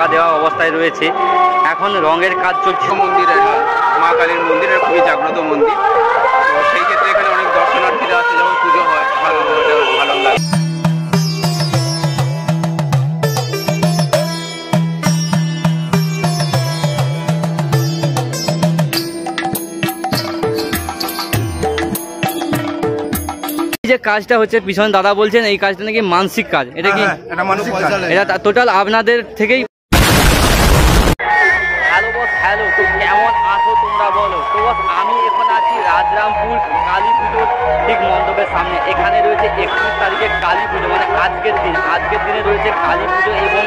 ঢাকা দেওয়া অবস্থায় রয়েছে। এখন রঙের কাজ চলছে। মন্দিরের মা কালীর মন্দিরের খুবই জাগ্রত মন্দির, তো সেই ক্ষেত্রে এখানে অনেক দর্শনার্থীরা আসে, যখন পুজো হয় ভালো লাগে। যে কাজটা হচ্ছে পিছনে দাদা বলছেন এই কাজটা নাকি মানসিক কাজ, এটা কি? এটা টোটাল আপনাদের থেকেই। হ্যালো বস, হ্যালো, তো কেমন আছো তোমরা বলো? তো বস আমি এখন আছি রাজরামপুর কালী পুজোর ঠিক মণ্ডপের সামনে। এখানে রয়েছে 31 তারিখে কালী পুজো, মানে আজকের দিনে রয়েছে কালী পুজো। এবং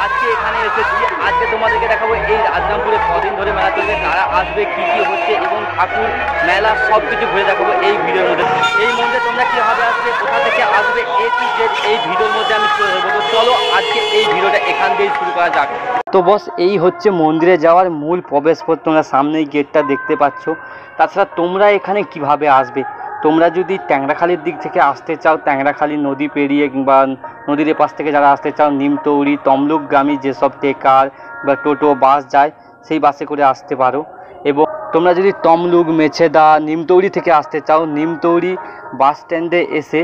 আজকে এখানে এসেছি, আজকে তোমাদেরকে দেখাবো এই রাজরামপুরে কদিন ধরে মেলা চলবে, কারা আসবে, কি কি হচ্ছে এবং ঠাকুর মেলা সব কিছু ঘুরে দেখাবো এই ভিডিওর মধ্যে। এই মধ্যে তোমরা কীভাবে আসবে, কোথা থেকে আসবে, এই ভিডিওর মধ্যে আমি তুলে ধরবো। তো চলো আজকে এই ভিডিওটা এখান দিয়েই শুরু করা যাক। তো বস এই হচ্ছে মন্দিরে যাওয়ার মূল প্রবেশপথ, তোমরা সামনেই গেটটা দেখতে পাচ্ছ। তাছাড়া তোমরা এখানে কিভাবে আসবে, তোমরা যদি ট্যাংরাখালির দিক থেকে আসতে চাও, ট্যাংরাখালি নদী পেরিয়ে কিংবা নদীর পাশ থেকে যারা আসতে চাও, নিমতৌড়ি তমলুকগামী যেসব টেকার বা টোটো বাস যায় সেই বাসে করে আসতে পারো। এবং তোমরা যদি তমলুক, মেছেদা, নিমতৌড়ি থেকে আসতে চাও, নিমতৌড়ি বাস স্ট্যান্ডে এসে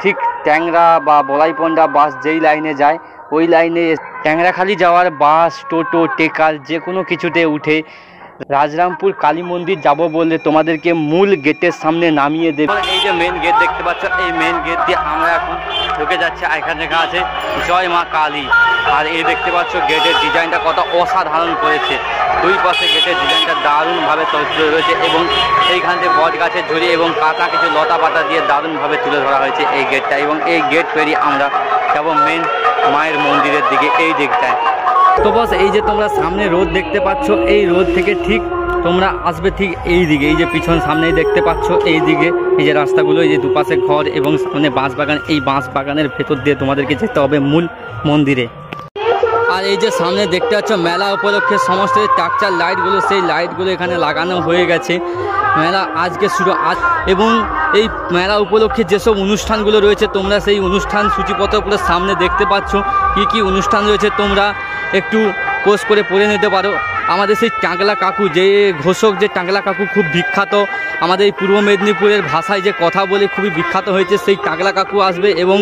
ঠিক ট্যাংরা বা বলাইপন্ডা বাস যেই লাইনে যায় ওই লাইনে ট্যাংরাখালি যাওয়ার বাস, টোটো, টেকার যে কোনো কিছুতে উঠে রাজরামপুর কালী মন্দির যাব বললে তোমাদেরকে মূল গেটের সামনে নামিয়ে দেবে। এই যে মেন গেট দেখতে পাচ্ছ, এই মেন গেট দিয়ে আমরা এখন ঢুকে যাচ্ছি। এখানে লেখা আছে জয় মা কালী। আর এই দেখতে পাচ্ছ গেটের ডিজাইনটা কত অসাধারণ করেছে। দুই পাশে গেটের ডিজাইনটা দারুণভাবে তুলে রয়েছে এবং এইখান থেকে বট গাছের ঝুড়ি এবং কাটা কিছু লতা পাতা দিয়ে দারুণভাবে তুলে ধরা হয়েছে এই গেটটা। এবং এই গেট পেরিয়ে আমরা যাবো মেন মায়ের মন্দিরের দিকে এই দিকটায়। তো বস এই যে তোমরা সামনে রোড দেখতে পাচ্ছ, এই রোড থেকে ঠিক তোমরা আসবে ঠিক এই দিকে। এই যে পিছন সামনেই দেখতে পাচ্ছ এই দিকে এই যে রাস্তাগুলো, এই যে দুপাশে ঘর এবং সামনে বাঁশ বাগান। এই বাঁশ বাগানের ভেতর দিয়ে তোমাদেরকে যেতে হবে মূল মন্দিরে। আর এই যে সামনে দেখতে পাচ্ছ মেলা উপলক্ষে সমস্ত স্ট্রাকচার লাইটগুলো, সেই লাইটগুলো এখানে লাগানো হয়ে গেছে। মেলা আজকে শুরু এবং এই মেলা উপলক্ষে যেসব অনুষ্ঠানগুলো রয়েছে তোমরা সেই অনুষ্ঠান সূচিপত্রগুলো সামনে দেখতে পাচ্ছ। কি কি অনুষ্ঠান রয়েছে তোমরা একটু পোস্ট করে পড়ে নিতে পারো। আমাদের সেই টাংলা কাকু, যে ঘোষক, যে টাংলা কাকু খুব বিখ্যাত, আমাদের এই পূর্ব মেদিনীপুরের ভাষায় যে কথা বলে খুবই বিখ্যাত হয়েছে, সেই টাংলা কাকু আসবে। এবং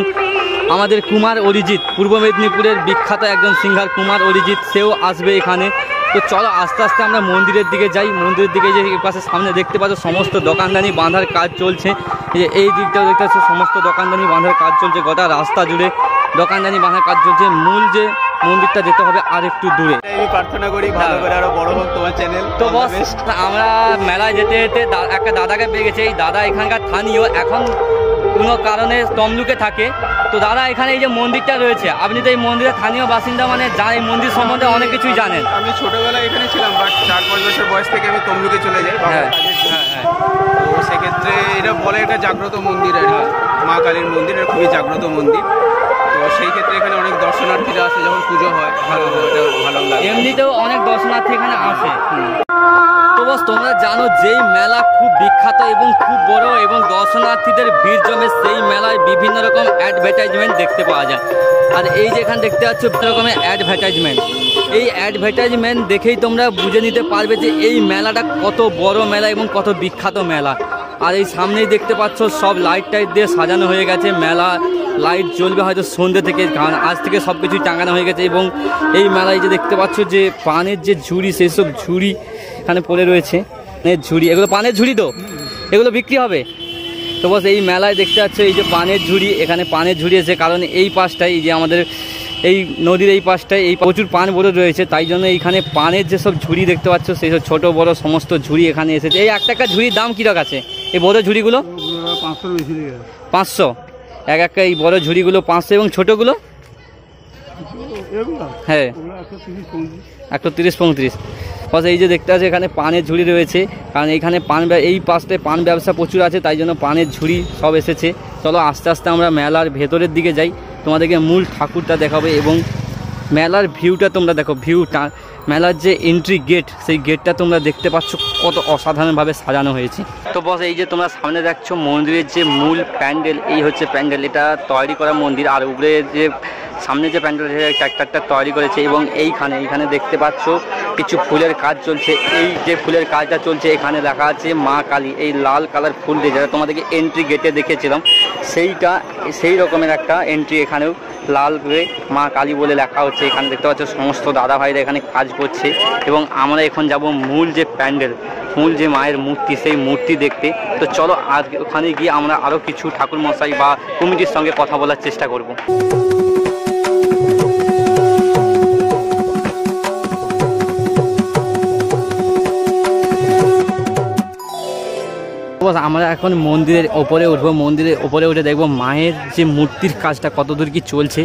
আমাদের কুমার অরিজিৎ, পূর্ব মেদিনীপুরের বিখ্যাত একজন সিঙ্গার কুমার অরিজিৎ, সেও আসবে এখানে। তো চলো আস্তে আস্তে আমরা মন্দিরের দিকে যাই। মন্দিরের দিকে যে পাশে সামনে দেখতে পাচ্ছ সমস্ত দোকানদানি বাঁধার কাজ চলছে। এই দিকটাও দেখতে পাচ্ছ সমস্ত দোকানদানি বাঁধার কাজ চলছে, গোটা রাস্তা জুড়ে দোকানদানি বাঁধার কাজ চলছে। মূল যে মন্দিরটা যেতে হবে আর একটু দূরে। আমি প্রার্থনা করি ভালো করে আরো বড় হোক তোমার চ্যানেল। তো বস আমরা মেলায় যেতে যেতে একটা দাদাকে পেয়ে গেছি। এই দাদা এখানকার স্থানীয়, এখন কোনো কারণে তমলুকে থাকে। তো দাদা এখানে এই যে মন্দিরটা রয়েছে, আপনি তো এই মন্দিরের স্থানীয় বাসিন্দা, মানে এই মন্দির সম্বন্ধে অনেক কিছুই জানেন। আমি ছোটবেলায় এখানে ছিলাম, বাট 4-5 বছর বয়স থেকে আমি তমলুকে চলে যাই। হ্যাঁ। তো সেক্ষেত্রে এটা বলে এটা জাগ্রত মন্দির, মা কালীর মন্দির, এটা খুবই জাগ্রত মন্দির। তো সেই ক্ষেত্রে এখানে অনেক দর্শনার্থীরা আসে, যখন পুজো হয় ভালো লাগে। এমনিতেও অনেক দর্শনার্থী এখানে আসে। তো বস তোমরা জানো যেই মেলা খুব বিখ্যাত এবং খুব বড় এবং দর্শনার্থীদের ভিড় জমে, সেই মেলায় বিভিন্ন রকম অ্যাডভার্টাইজমেন্ট দেখতে পাওয়া যায়। আর এই যে এখানে দেখতে পাচ্ছ বিভিন্ন রকমের অ্যাডভার্টাইজমেন্ট, এই অ্যাডভার্টাইজমেন্ট দেখেই তোমরা বুঝে নিতে পারবে যে এই মেলাটা কত বড় মেলা এবং কত বিখ্যাত মেলা। আর এই সামনেই দেখতে পাচ্ছ সব লাইট টাইট দিয়ে সাজানো হয়ে গেছে। মেলা লাইট জ্বলবে হয়তো সন্ধ্যে থেকে, কারণ আজ থেকে সব কিছুই টাঙানো হয়ে গেছে। এবং এই মেলায় যে দেখতে পাচ্ছ যে পানের যে ঝুড়ি, সেই সব ঝুড়ি এখানে পড়ে রয়েছে। ঝুড়ি, এগুলো পানের ঝুড়ি, তো এগুলো বিক্রি হবে। তো বস এই মেলায় দেখতে পাচ্ছ এই যে পানের ঝুড়ি, এখানে পানের ঝুড়ি আছে, কারণ এই পাশটায় এই যে আমাদের এই নদীর এই পাশটায় এই প্রচুর পান বড় রয়েছে, তাই জন্য এইখানে পানের যেসব ঝুড়ি দেখতে পাচ্ছ সেই সব ছোটো বড়ো সমস্ত ঝুড়ি এখানে এসেছে। এই একটা ঝুড়ির দাম কীরকম আছে এই বড়ো ঝুড়িগুলো? 500 একটা এই বড়ো ঝুড়িগুলো 500 এবং ছোটোগুলো? হ্যাঁ 130-135। বস এই যে দেখতে আছে এখানে পানের ঝুড়ি রয়েছে, কারণ এইখানে এই পাশটায় পান ব্যবসা প্রচুর আছে, তাই জন্য পানের ঝুড়ি সব এসেছে। চলো আস্তে আস্তে আমরা মেলার ভেতরের দিকে যাই, তোমাদেরকে মূল ঠাকুরটা দেখাবে এবং মেলার ভিউটা তোমরা দেখো। ভিউটা মেলার যে এন্ট্রি গেট, সেই গেটটা তোমরা দেখতে পাচ্ছ কত অসাধারণভাবে সাজানো হয়েছে। তো বস এই যে তোমরা সামনে দেখছো মন্দিরের যে মূল প্যান্ডেল, এই হচ্ছে প্যান্ডেল, এটা তৈরি করা মন্দির। আর উপরে যে সামনে যে প্যান্ডেল ট্রাক্টরটা তৈরি করেছে এবং এইখানে দেখতে পাচ্ছ কিছু ফুলের কাজ চলছে। এই যে ফুলের কাজটা চলছে এখানে লেখা আছে মা কালী, এই লাল কালার ফুল দিয়ে যেটা তোমাদেরকে এন্ট্রি গেটে দেখেছিলাম সেই রকমের একটা এন্ট্রি এখানেও লাল করে মা কালী বলে লেখা হচ্ছে। এখানে দেখতে পাচ্ছ সমস্ত দাদা ভাইরা এখানে কাজ করছে এবং আমরা এখন যাব মূল যে প্যান্ডেল, মূল যে মায়ের মূর্তি, সেই মূর্তি দেখতে। তো চলো আজ ওখানে গিয়ে আমরা আরও কিছু ঠাকুর মশাই বা কমিটির সঙ্গে কথা বলার চেষ্টা করব। আমরা এখন মন্দিরের ওপরে উঠবো, মন্দিরের ওপরে উঠে দেখবো মায়ের যে মূর্তির কাজটা কতদূর কি চলছে।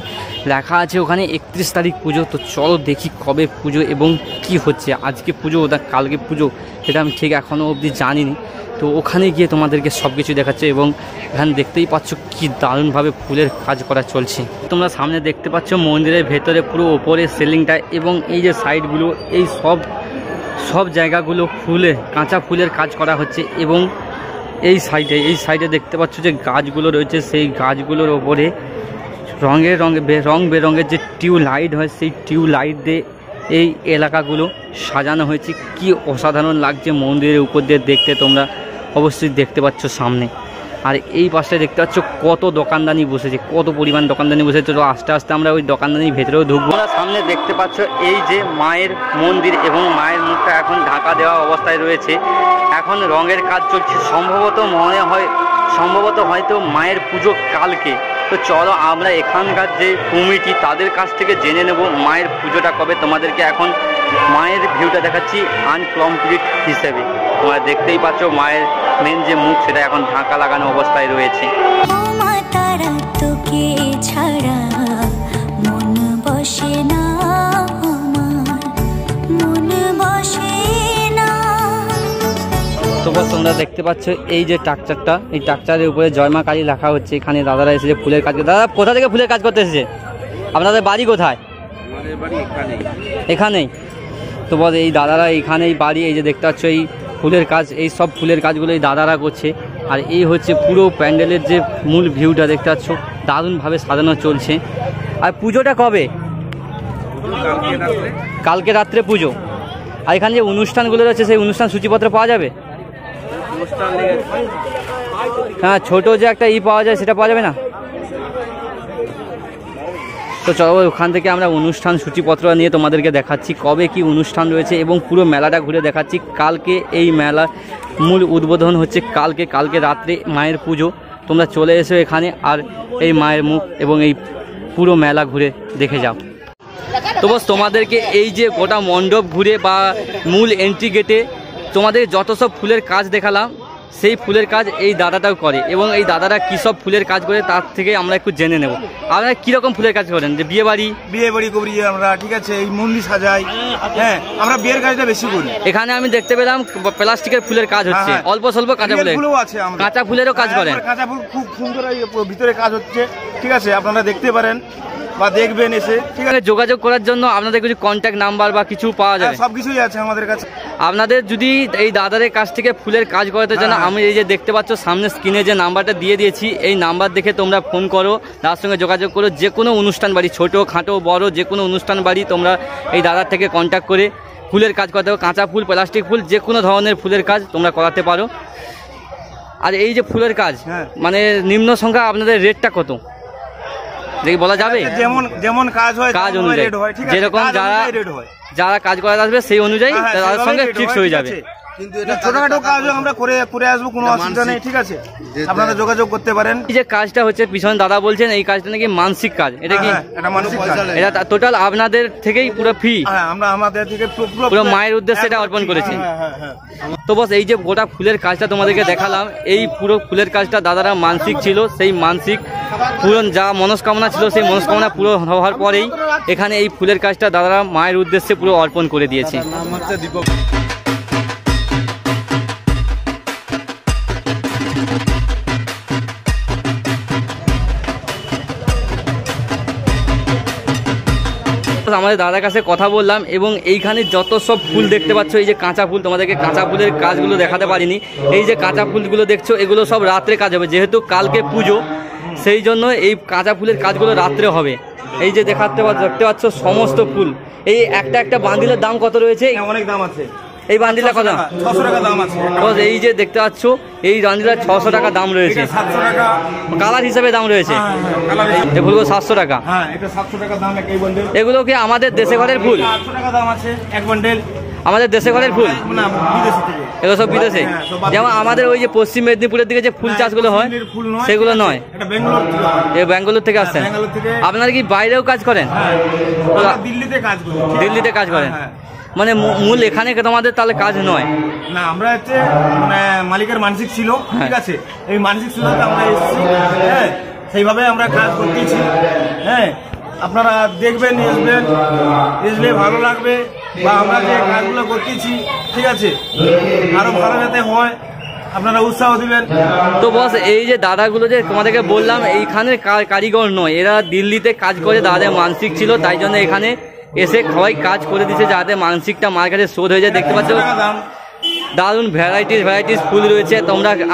লেখা আছে ওখানে 31 তারিখ পুজো। তো চলো দেখি কবে পুজো এবং কি হচ্ছে, আজকে পুজো ওটা কালকে পুজো সেটা আমি ঠিক এখনও অবধি জানিনি। তো ওখানে গিয়ে তোমাদেরকে সব কিছু দেখাচ্ছে এবং এখানে দেখতেই পাচ্ছ কি দারুণভাবে ফুলের কাজ করা চলছে। তোমরা সামনে দেখতে পাচ্ছ মন্দিরের ভেতরে পুরো ওপরে সিলিংটা এবং এই যে সাইডগুলো, এই সব জায়গাগুলো কাঁচা ফুলের কাজ করা হচ্ছে। এবং এই সাইডে দেখতে পাচ্ছ যে গাছগুলো রয়েছে, সেই গাছগুলোর ওপরে রং বেরঙের যে টিউব লাইট হয়, সেই টিউব লাইট দিয়ে এই এলাকাগুলো সাজানো হয়েছে। কি অসাধারণ লাগছে মন্দিরের উপর দিয়ে দেখতে, তোমরা অবশ্যই দেখতে পাচ্ছ সামনে। আর এই পাশে দেখতে পাচ্ছ কত দোকানদানি বসেছে, কত পরিমাণ দোকানদানি বসেছে। তো আস্তে আস্তে আমরা ওই দোকানদানির ভেতরেও ঢুকবো। সামনে দেখতে পাচ্ছ এই যে মায়ের মন্দির এবং মায়ের মুখটা এখন ঢাকা দেওয়া অবস্থায় রয়েছে। এখন রঙের কাজ চলছে, সম্ভবত হয়তো মায়ের পুজো কালকে। তো চলো আমরা এখানকার যে কমিটি তাদের কাছ থেকে জেনে নেব মায়ের পুজোটা কবে। তোমাদেরকে এখন মায়ের ভিউটা দেখাচ্ছি আনকমপ্লিট হিসেবে। তোমরা দেখতেই পাচ্ছ মায়ের মেন যে মুখ সেটা এখন ঢাকা লাগানো অবস্থায় রয়েছে। তো তোমরা দেখতে পাচ্ছ এই যে ট্রাকচারটা, এই ট্রাকচারের উপরে জয় মা কালী লেখা হচ্ছে। এখানে দাদারা এসেছে ফুলের কাজ। দাদা কোথা থেকে ফুলের কাজ করতে এসেছে? আপনাদের বাড়ি কোথায়? এখানেই। তো বল এই দাদারা এইখানেই বাড়ি। এই যে দেখতে পাচ্ছ এই ফুলের কাজ, এই সব ফুলের কাজগুলো এই দাদারা করছে। আর এই হচ্ছে পুরো প্যান্ডেলের যে মূল ভিউটা দেখতে পাচ্ছ, দারুণভাবে সাজানো চলছে। আর পুজোটা কবে? কালকে রাত্রে পুজো। আর এখানে যে অনুষ্ঠানগুলো রয়েছে সেই অনুষ্ঠান সূচিপত্র পাওয়া যাবে? হ্যাঁ, ছোট যে একটা পাওয়া যায় সেটা পাওয়া যাবে না? তো চলো ওখান থেকে আমরা অনুষ্ঠান সূচিপত্র নিয়ে তোমাদেরকে দেখাচ্ছি কবে কি অনুষ্ঠান রয়েছে এবং পুরো মেলাটা ঘুরে দেখাচ্ছি। কালকে এই মেলা মূল উদ্বোধন হচ্ছে, কালকে রাত্রে মায়ের পুজো। তোমরা চলে এসো এখানে আর এই মায়ের মুখ এবং এই পুরো মেলা ঘুরে দেখে যাও। তো বস তোমাদেরকে এই যে গোটা মণ্ডপ ঘুরে বা মূল এন্ট্রি গেটে তোমাদের যত সব ফুলের কাজ দেখালাম, সেই ফুলের কাজ এই দাদাটাও করে এবং এই দাদারা কী সব ফুলের কাজ করে তার থেকে আমরা একটু জেনে নেব। আপনারা কীরকম ফুলের কাজ করেন? যে বিয়ে বাড়ি করি আমরা, ঠিক আছে, এই মন্দির সাজাই। হ্যাঁ, আমরা বিয়ের কাজটা বেশি করি। এখানে আমি দেখতে পেলাম প্লাস্টিকের ফুলের কাজ হচ্ছে, অল্প স্বল্প কাঁচা ফুলেরও আছে, কাঁচা ফুলেরও কাজ করেন। কাঁচা ফুল খুব সুন্দর ভিতরে কাজ হচ্ছে, ঠিক আছে, আপনারা দেখতে পারেন বা দেখবেন এসে। ঠিক আছে, যোগাযোগ করার জন্য আপনাদের কিছু কন্ট্যাক্ট নাম্বার বা কিছু পাওয়া যাবে? সব কিছুই আছে আমাদের কাছে। আপনাদের যদি এই দাদাদের কাছ থেকে ফুলের কাজ করাতে চান, আমি এই যে দেখতে পাচ্ছ সামনে স্ক্রিনে যে নাম্বারটা দিয়ে দিয়েছি, এই নাম্বার দেখে তোমরা ফোন করো, তার সঙ্গে যোগাযোগ করো। যে কোনো অনুষ্ঠান বাড়ি, ছোটো খাটো বড় যে কোনো অনুষ্ঠান বাড়ি তোমরা এই দাদার থেকে কন্ট্যাক্ট করে ফুলের কাজ করাতে পারো। কাঁচা ফুল, প্লাস্টিক ফুল, যে কোনো ধরনের ফুলের কাজ তোমরা করাতে পারো। আর এই যে ফুলের কাজ, মানে নিম্ন সংখ্যা আপনাদের রেটটা কত দেখি বলা যাবে? যেমন কাজ হয়, কাজ অনুযায়ী, যেরকম যারা কাজ করা আসবে সেই অনুযায়ী তাদের সঙ্গে ফিক্স হয়ে যাবে। কিন্তু ছোটখাটো কাজ আমরা করে আসবো, কোনো অসুবিধা নেই, ঠিক আছে, আপনারা যোগাযোগ করতে পারেন। এই যে কাজটা হচ্ছে পিছনে দাদা বলছেন এই কাজটা নাকি মানসিক কাজ, এটা কি? এটা মানসিক কাজ, এটা টোটাল আপনাদের থেকেই পুরো ফ্রি? আমরা আমাদের থেকে পুরো মায়ের উদ্দেশ্যে এটা অর্পণ করেছি। তো বস এই যে গোটা ফুলের কাজটা তোমাদেরকে দেখালাম, এই পুরো ফুলের কাজটা দাদারা মানসিক ছিল, সেই মানসিক পূরণ যা মনস্কামনা ছিল সেই মনস্কামনা পুরো হওয়ার পরেই এখানে এই ফুলের কাজটা দাদারা মায়ের উদ্দেশ্যে পুরো অর্পণ করে দিয়েছে। আমাদের দাদার কাছে কথা বললাম এবং এইখানে যত সব ফুল দেখতে পাচ্ছ, এই যে কাঁচা ফুল, তোমাদেরকে কাঁচা ফুলের কাজগুলো দেখাতে পারিনি। এই যে কাঁচা ফুলগুলো দেখছো, এগুলো সব রাত্রে কাজ হবে, যেহেতু কালকে পুজো। সেই জন্য এই কাঁচা ফুলের কাজগুলো রাত্রে হবে। এই যে দেখতে পাচ্ছ সমস্ত ফুল, এই একটা একটা বান্ডিলের দাম কত রয়েছে? অনেক দাম আছে। এই বান্ডিলটা কত? 600 টাকা দাম আছে। এই যে দেখতে পাচ্ছ এই বান্ডিলটা 600 টাকা দাম রয়েছে, 700 টাকা কালার হিসাবে দাম রয়েছে। এই ফুলগুলো 700 টাকা। হ্যাঁ, এটা 700 টাকা দাম এক বান্ডেল। এগুলো কি আমাদের দেশে ঘরের ফুল? 800 টাকা দাম আছে এক বান্ডেল। আমাদের দেশে ঘরের ফুল না, বিদেশি থেকে। এগুলো সব বিদেশে। যেমন আমাদের ওই যে পশ্চিম মেদিনীপুরের দিকে যে ফুল চাষগুলো হয় সেগুলো নয়, এটা ব্যাঙ্গালোর থেকে হয়। এই ব্যাঙ্গালোর থেকে আসছেন। ব্যাঙ্গালোর থেকে। আপনারা কি বাইরেও কাজ করেন? আমরা দিল্লিতে কাজ করি। দিল্লিতে কাজ করেন, হ্যাঁ। মানে মূল এখানে তোমাদের তাহলে কাজ নয়? না, আমরা হচ্ছে মানে মালিকের মানসিক ছিল, ঠিক আছে, এই মানসিক ছিল আমরা এসেছি, হ্যাঁ, সেইভাবে আমরা কাজ করতেছি। হ্যাঁ, আপনারা দেখবেন, আসলে ভালো লাগবে, বা আমরা যে কাজগুলো করতেছি, ঠিক আছে, আরো ভালো যাতে হয় আপনারা উৎসাহ দিবেন। তো বস, এই যে দাদাগুলো যে তোমাদেরকে বললাম এইখানে কারিগর নয়, এরা দিল্লিতে কাজ করে, দাদাদের মানসিক ছিল, তাই জন্য এখানে এসে সবাই কাজ করে দিচ্ছে যাতে মানসিকটা মার্কেটে শোধ হয়ে যায়। দেখতে পাচ্ছ দারুণ ভ্যারাইটিস ফুল রয়েছে।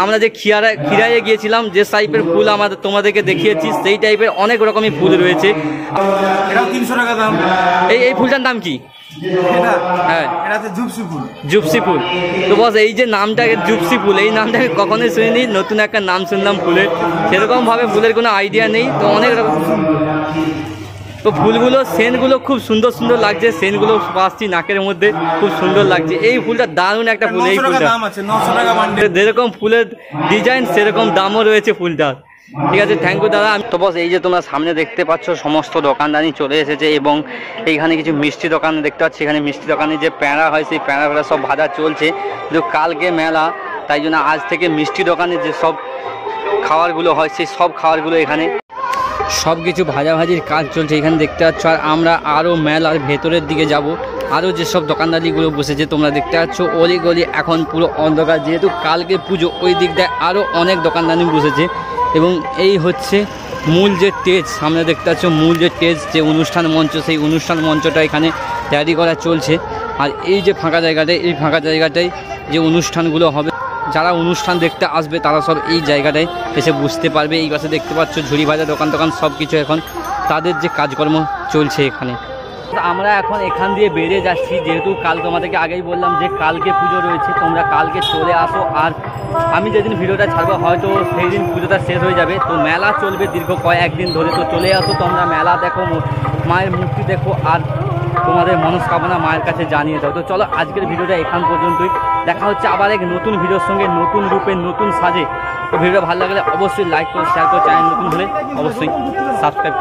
আমরা যে খিরাইয়ে গিয়েছিলাম, যে টাইপের ফুল তোমাদেরকে দেখিয়েছি, সেই টাইপের অনেক রকমের ফুল রয়েছে। এটা 300 টাকা দাম। এই ফুলটার নাম কি? হ্যাঁ, এটা হচ্ছে জুপসি ফুল। জুপসি ফুল। তো বস, এই যে নামটা জুপসি ফুল, এই নামটা আমি কখনোই শুনিনি, নতুন একটা নাম শুনলাম ফুলের। সেরকম ভাবে ফুলের কোনো আইডিয়া নেই। তো অনেক রকম তো ফুলগুলো সেন্টগুলো খুব সুন্দর সুন্দর লাগছে, সেন্টগুলো পাচ্ছি নাকের মধ্যে, খুব সুন্দর লাগছে। এই ফুলটা দারুণ একটা ফুল। এই ফুলটা যেরকম ফুলের ডিজাইন সেরকম দামও রয়েছে ফুলটার। ঠিক আছে, থ্যাংক ইউ দাদা। তো বস, এই যে তোমরা সামনে দেখতে পাচ্ছ সমস্ত দোকানদানি চলে এসেছে, এবং এইখানে কিছু মিষ্টি দোকান দেখতে পাচ্ছি। এখানে মিষ্টি দোকানে যে প্যাঁড়া হয় সেই প্যাঁড়া সব ভাজা চলছে, কিন্তু কালকে মেলা, তাই জন্য আজ থেকে মিষ্টি দোকানে যে সব খাবারগুলো হয় সেই সব খাবারগুলো এখানে সব কিছু ভাজাভাজির কাজ চলছে এখানে দেখতে পাচ্ছ। আর আমরা আরও মেলার ভেতরের দিকে যাব, আরও যেসব দোকানদারিগুলো বসেছে তোমরা দেখতে পাচ্ছ। অলি গলি এখন পুরো অন্ধকার, যেহেতু কালকে পুজো, ওই দিকটায় আরও অনেক দোকানদারি বসেছে। এবং এই হচ্ছে মূল যে স্টেজ, সামনে দেখতে পাচ্ছ মূল যে স্টেজ, যে অনুষ্ঠান মঞ্চ, সেই অনুষ্ঠান মঞ্চটা এখানে তৈরি করা চলছে। আর এই যে ফাঁকা জায়গাটায়, এই ফাঁকা জায়গাটায় যে অনুষ্ঠানগুলো হবে, যারা অনুষ্ঠান দেখতে আসবে তারা সব এই জায়গাটায় এসে বুঝতে পারবে। এই পাশে দেখতে পাচ্ছ ঝুড়ি ভাজা দোকান সব কিছু এখন তাদের যে কাজকর্ম চলছে এখানে। আমরা এখন এখান দিয়ে বেরিয়ে যাচ্ছি, যেহেতু কাল তোমাদেরকে আগেই বললাম যে কালকে পুজো রয়েছে, তোমরা কালকে চলে আসো। আর আমি যেদিন ভিডিওটা ছাড়বো হয়তো সেই দিন পুজোটা শেষ হয়ে যাবে। তো মেলা চলবে দীর্ঘ কয়েকদিন ধরে, তো চলে আসো তোমরা, মেলা দেখো, মায়ের মূর্তি দেখো, আর তোমাদের মনস্কামনা মায়ের কাছে জানিয়ে দাও। তো চলো আজকের ভিডিওটা এখান পর্যন্তই, দেখা হচ্ছে আবার এক নতুন ভিডিওর সঙ্গে, নতুন রূপে, নতুন সাজে। তো ভিডিওটা ভালো লাগলে অবশ্যই লাইক করো, শেয়ার করো, চ্যানেল নতুন হলে অবশ্যই সাবস্ক্রাইব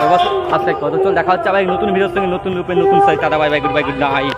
করো। তো চল দেখা হচ্ছে আবার এক নতুন ভিডিওর সঙ্গে, নতুন রূপে, নতুন সাজে। Tata, bye bye, good night.